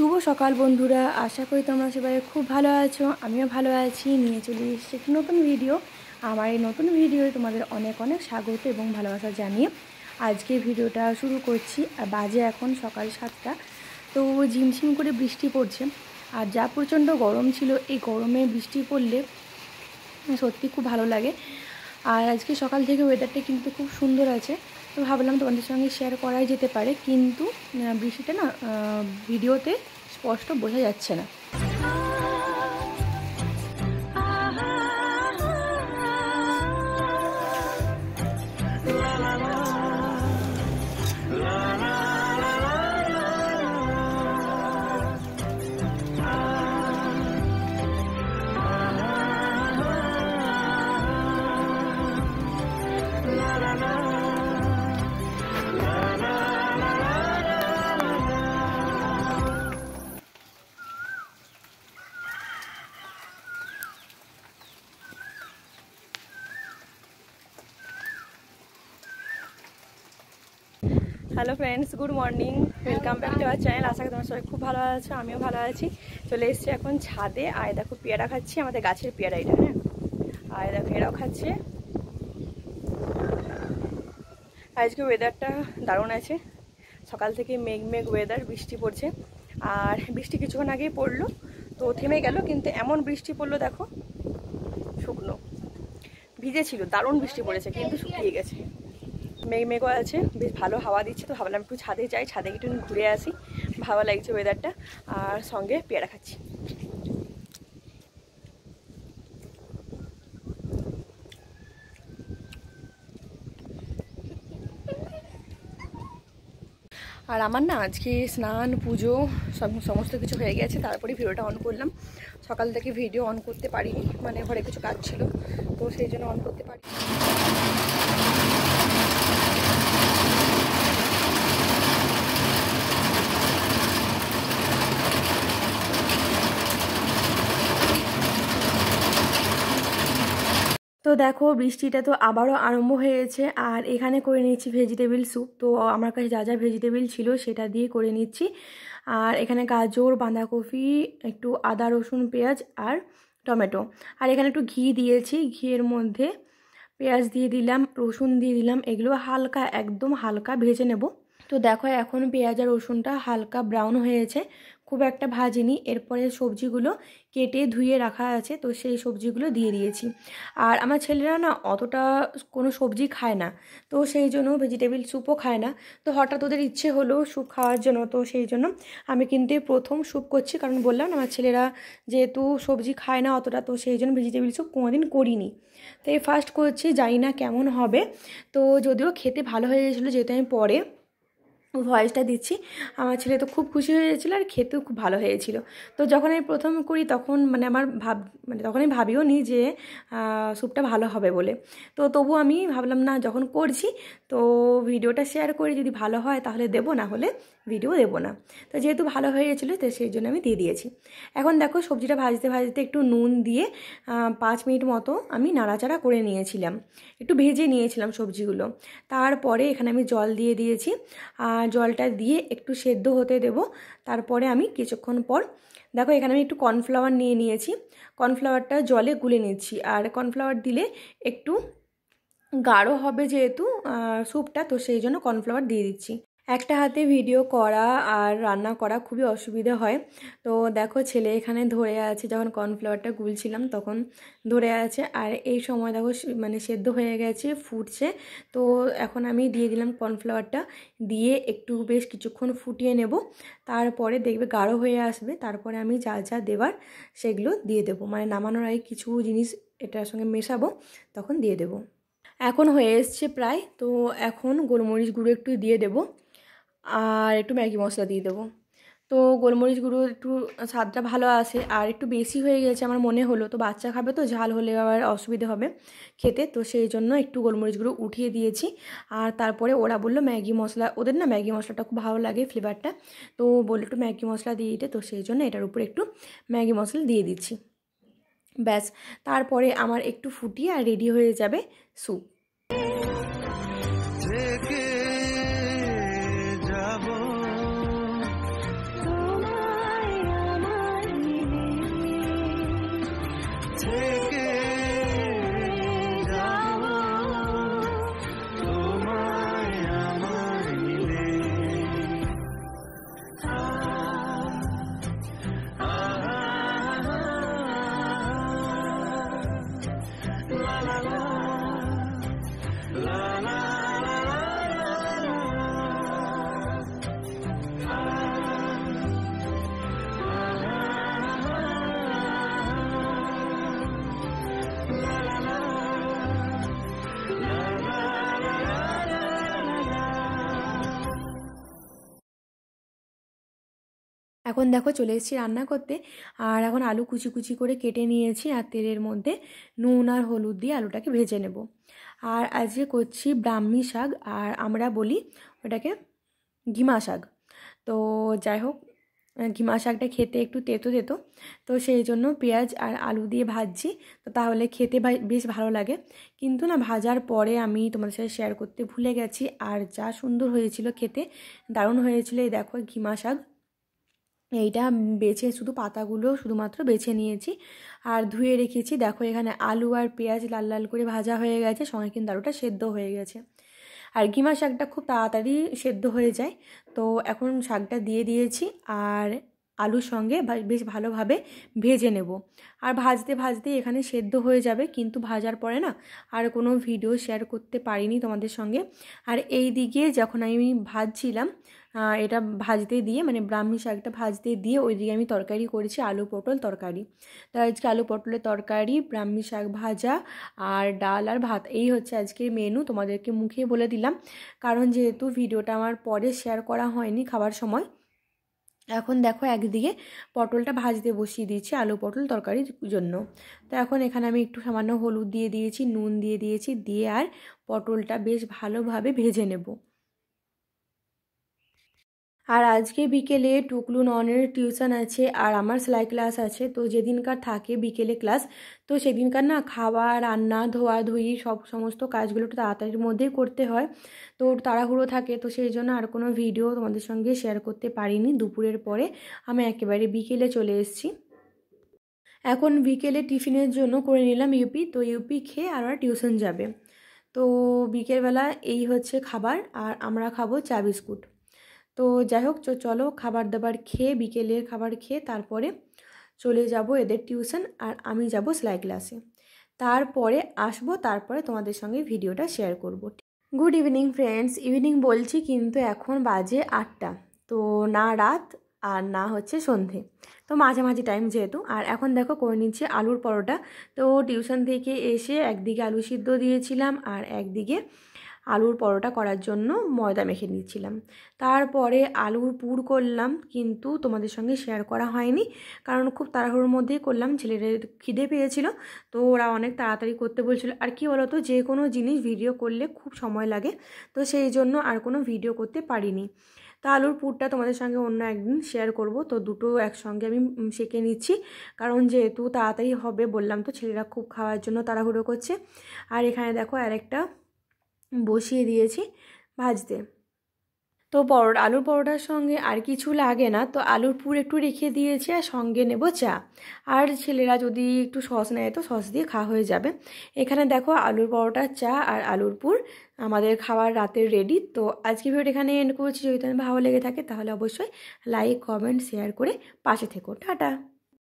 শুভ সকাল বন্ধুরা, আশা করি তোমরা সবাই খুব ভালো আছো। আমিও ভালো আছি। নিয়ে চলে এসেছি একটি নতুন ভিডিও। আমার এই নতুন ভিডিওে তোমাদের অনেক অনেক স্বাগত এবং ভালোবাসা জানিয়ে আজকে ভিডিওটা শুরু করছি। বাজে এখন সকাল 7টা। তো ঝিমঝিম করে বৃষ্টি পড়ছে, আর যা প্রচণ্ড গরম ছিল, এই গরমে বৃষ্টি পড়লে সত্যি খুব ভালো লাগে। আর আজকে সকাল থেকে ওয়েদারটা কিন্তু খুব সুন্দর আছে, তো ভাবলাম তোমাদের সঙ্গে শেয়ার করাই যেতে পারে, কিন্তু বৃষ্টিটা না ভিডিওতে স্পষ্ট বোঝা যাচ্ছে না। Hello friends, good morning, welcome back to our channel. আশা করি তোমরা সবাই খুব ভালো আছো, আমিও ভালো আছি। চলে এসেছি এখন ছাদে। আর দেখো পেয়ারা খাচ্ছি, আমাদের গাছের পেয়ারা এটা। হ্যাঁ, আর দেখো এরাও খাচ্ছে। আজকে ওয়েদারটা দারুণ আছে, সকাল থেকে মেঘ মেঘ ওয়েদার, বৃষ্টি পড়ছে। আর বৃষ্টি কিছুক্ষণ আগেই পড়লো, তো থেমে গেল, কিন্তু এমন বৃষ্টি পড়লো দেখো, শুকনো ভিজে ছিল, দারুণ বৃষ্টি পড়েছে, কিন্তু শুকিয়ে গেছে। মেঘ মেঘও আছে, বেশ ভালো হাওয়া দিচ্ছে, তো ভাবলাম একটু ছাদে যাই, ছাদে একটু ঘুরে আসি, ভালো লাগছে ওয়েদারটা। আর সঙ্গে পেয়ারা খাচ্ছি। আর আমার না আজকে স্নান পুজো সমস্ত কিছু হয়ে গেছে, তারপরে ভিডিওটা অন করলাম। সকাল থেকে ভিডিও অন করতে পারিনি, মানে ঘরে কিছু কাজ ছিল, তো সেই জন্য অন করতে পারি। তো দেখো বৃষ্টিটা তো আবারও আরম্ভ হয়েছে, আর এখানে করে নিচ্ছি ভেজিটেবিল স্যুপ। তো আমার কাছে যা যা ভেজিটেবিল ছিল সেটা দিয়ে করে নিচ্ছি। আর এখানে গাজর, বাঁধাকপি, একটু আদা রসুন পেঁয়াজ আর টমেটো। আর এখানে একটু ঘি দিয়েছি, ঘিয়ের মধ্যে পেঁয়াজ দিয়ে দিলাম, রসুন দিয়ে দিলাম, এগুলো হালকা একদম হালকা ভেজে নেব। তো দেখো এখন পেঁয়াজ আর রসুনটা হালকা ব্রাউন হয়েছে, খুব একটা ভাজিনি। এরপরে সবজিগুলো কেটে ধুয়ে রাখা আছে, তো সেই সবজিগুলো দিয়ে দিয়েছি। আর আমার ছেলেরা না অতটা কোনো সবজি খায় না, তো সেই জন্য ভেজিটেবিল স্যুপও খায় না। তো হঠাৎ ওদের ইচ্ছে হলো স্যুপ খাওয়ার জন্য, তো সেই জন্য আমি কিন্তু প্রথম স্যুপ করছি। কারণ বললাম আমার ছেলেরা যেহেতু সবজি খায় না অতটা, তো সেই জন্য ভেজিটেবিল স্যুপ কোনোদিন করিনি, তো এই ফার্স্ট করছি, জানি না কেমন হবে। তো যদিও খেতে ভালো হয়ে গেছিলো, যেহেতু আমি পরে ভয়েসটা দিচ্ছি, আমার ছেলে তো খুব খুশি হয়ে গেছিলো, আর খেতেও খুব ভালো হয়েছিল। তো যখন আমি প্রথম করি তখন তখন আমি ভাবিও নি যে স্যুপটা ভালো হবে বলে। তো তবু আমি ভাবলাম না, যখন করছি তো ভিডিওটা শেয়ার করি, যদি ভালো হয় তাহলে দেবো, না হলে ভিডিও দেবো না। তো যেহেতু ভালো হয়ে গেছিলো, তো সেই জন্য আমি দিয়ে দিয়েছি। এখন দেখো সবজিটা ভাজতে ভাজতে একটু নুন দিয়ে 5 মিনিট মতো আমি নাড়াচাড়া করে নিয়েছিলাম, একটু ভেজে নিয়েছিলাম সবজিগুলো। তারপরে এখানে আমি জল দিয়ে দিয়েছি, আর জলটা দিয়ে একটু সেদ্ধ হতে দেব। তারপরে আমি কিছুক্ষণ পর দেখো এখানে আমি একটু কর্নফ্লাওয়ার নিয়ে নিয়েছি, কর্নফ্লাওয়ারটা জলে গুলে নিচ্ছি। আর কর্নফ্লাওয়ার দিলে একটু গাঢ় হবে যেহেতু স্যুপটা, তো সেই জন্য কর্নফ্লাওয়ার দিয়ে দিচ্ছি। একটা হাতে ভিডিও করা আর রান্না করা খুবই অসুবিধা হয়। তো দেখো ছেলে এখানে ধরে আছে, যখন কর্নফ্লাওয়ারটা গুলছিলাম তখন ধরে আছে। আর এই সময় দেখো মানে সেদ্ধ হয়ে গেছে, ফুটছে। তো এখন আমি দিয়ে দিলাম কর্নফ্লাওয়ারটা, দিয়ে একটু বেশ কিছুক্ষণ ফুটিয়ে নেব। তারপরে দেখবে গাঢ় হয়ে আসবে, তারপরে আমি যা যা দেবার সেগুলো দিয়ে দেবো, মানে নামানোর আগে কিছু জিনিস এটার সঙ্গে মেশাবো, তখন দিয়ে দেবো। এখন হয়ে এসছে প্রায়, তো এখন গোলমরিচ গুঁড়ো একটু দিয়ে দেবো, আর একটু ম্যাগি মশলা দিয়ে দেবো। তো গোলমরিচ গুঁড়ো একটু স্বাদটা ভালো আসে, আর একটু বেশি হয়ে গেছে আমার মনে হলো, তো বাচ্চা খাবে তো ঝাল হলে আবার অসুবিধে হবে খেতে, তো সেই জন্য একটু গোলমরিচ গুঁড়ো উঠিয়ে দিয়েছি। আর তারপরে ওরা বললো ম্যাগি মশলা, ওদের না ম্যাগি মশলাটা খুব ভালো লাগে ফ্লেভারটা, তো বললো একটু ম্যাগি মশলা দিয়ে দিতে, তো সেই জন্য এটার উপরে একটু ম্যাগি মশলা দিয়ে দিচ্ছি। ব্যাস, তারপরে আমার একটু ফুটিয়ে আর রেডি হয়ে যাবে স্যুপ। এখন দেখো চলে এসেছি রান্না করতে। আর এখন আলু কুচি কুচি করে কেটে নিয়েছি আর তেলের মধ্যে নুন আর হলুদ দিয়ে আলুটাকে ভেজে নেব। আর আজকে করছি ব্রাহ্মী শাক, আর আমরা বলি ওটাকে ঘিমা শাক। তো যাই হোক, ঘিমা শাকটা খেতে একটু তেতো তেতো, তো সেই জন্য পেঁয়াজ আর আলু দিয়ে ভাজছি। তো তাহলে খেতে বেশ ভালো লাগে। কিন্তু না, ভাজার পরে আমি তোমাদের সাথে শেয়ার করতে ভুলে গেছি, আর যা সুন্দর হয়েছিল খেতে, দারুণ হয়েছিল। এই দেখো ঘিমা শাক, এইটা বেছে শুধু পাতাগুলো শুধুমাত্র বেছে নিয়েছি আর ধুয়ে রেখেছি। দেখো এখানে আলু আর পেঁয়াজ লাল লাল করে ভাজা হয়ে গেছে, সঙ্গে কিন্তু আলুটা সেদ্ধ হয়ে গেছে। আর ঘিমা শাকটা খুব তাড়াতাড়ি সেদ্ধ হয়ে যায়। তো এখন শাকটা দিয়ে দিয়েছি আর আলুর সঙ্গে বেশ ভালোভাবে ভেজে নেব। আর ভাজতে ভাজতে এখানে সেদ্ধ হয়ে যাবে, কিন্তু ভাজার পরে না আর কোনো ভিডিও শেয়ার করতে পারিনি তোমাদের সঙ্গে। আর এই দিকে যখন আমি ভাজছিলাম, এটা ভাজতে দিয়ে, মানে ব্রাহ্মী শাকটা ভাজতে দিয়ে ওইদিকে আমি তরকারি করেছি, আলু পটল তরকারি। তো আজকে আলু পটলের তরকারি, ব্রাহ্মী শাক ভাজা আর ডাল আর ভাত, এই হচ্ছে আজকের মেনু। তোমাদেরকে মুখে বলে দিলাম, কারণ যেহেতু ভিডিওটা আমার পরে শেয়ার করা হয়নি খাবার সময়। এখন দেখো একদিকে পটলটা ভাজতে বসিয়ে দিয়েছি আলু পটল তরকারির জন্য। তো এখন এখানে আমি একটু সামান্য হলুদ দিয়ে দিয়েছি, নুন দিয়ে দিয়েছি, দিয়ে আর পটলটা বেশ ভালোভাবে ভেজে নেব। আর আজকে বিকেলে টুকলু ননের টিউশন আছে আর আমার সেলাই ক্লাস আছে। তো যেদিনকার থাকে বিকেলে ক্লাস, তো সেদিনকার না খাওয়া রান্না ধোয়াধুয়ি সমস্ত কাজগুলো একটু তাড়াতাড়ির মধ্যেই করতে হয়। তো তাড়াহুড়ো থাকে, তো সেই জন্য আর কোনো ভিডিও তোমাদের সঙ্গে শেয়ার করতে পারিনি। দুপুরের পরে আমি একেবারে বিকেলে চলে এসেছি। এখন বিকেলে টিফিনের জন্য করে নিলাম ইউপি। তো ইউপি খেয়ে আর টিউশন যাবে। তো বিকেলবেলা এই হচ্ছে খাবার, আর আমরা খাবো চা বিস্কুট। তো যাই হোক, চলো খাবার দাবার খেয়ে, বিকেলের খাবার খেয়ে তারপরে চলে যাব এদের টিউশন, আর আমি যাব সেলাই ক্লাসে। তারপরে আসবো, তারপরে তোমাদের সঙ্গে ভিডিওটা শেয়ার করব। গুড ইভিনিং ফ্রেন্ডস, ইভিনিং বলছি কিন্তু এখন বাজে 8টা। তো না রাত আর না হচ্ছে সন্ধে, তো মাঝামাঝি টাইম যেহেতু। আর এখন দেখো করে নিচ্ছি আলুর পরোটা। তো টিউশন থেকে এসে একদিকে আলু সিদ্ধ দিয়েছিলাম আর একদিকে আলুর পরোটা করার জন্য ময়দা মেখে নিচ্ছিলাম। তারপরে আলুর পুর করলাম, কিন্তু তোমাদের সঙ্গে শেয়ার করা হয়নি, কারণ খুব তাড়াহুড়োর মধ্যেই করলাম। ছেলেদের খিদে পেয়েছিল, তো ওরা অনেক তাড়াতাড়ি করতে বলছিল। আর কি বলতো, যে কোনো জিনিস ভিডিও করলে খুব সময় লাগে, তো সেই জন্য আর কোনো ভিডিও করতে পারিনি। তো আলুর পুরটা তোমাদের সঙ্গে অন্য একদিন শেয়ার করব। তো দুটো একসঙ্গে আমি সেঁকে নিচ্ছি, কারণ যেহেতু তাড়াতাড়ি হবে বললাম, তো ছেলেরা খুব খাওয়ার জন্য তাড়াহুড়ো করছে। আর এখানে দেখো আরেকটা বসিয়ে দিয়েছি ভাজতে। তো আলুর পরোটার সঙ্গে আর কিছু লাগে না, তো আলুর পুর একটু রেখে দিয়েছি আর সঙ্গে নেব চা। আর ছেলেরা যদি একটু সস নেয় তো সস দিয়ে খাওয়া হয়ে যাবে। এখানে দেখো আলুর পরোটা, চা আর আলুর পুর আমাদের খাবার রাতের রেডি। তো আজকে ভিডিওটা এখানে এন্ড করছি। যদি তোমার ভালো লেগে থাকে তাহলে অবশ্যই লাইক কমেন্ট শেয়ার করে পাশে থেকো। টাটা।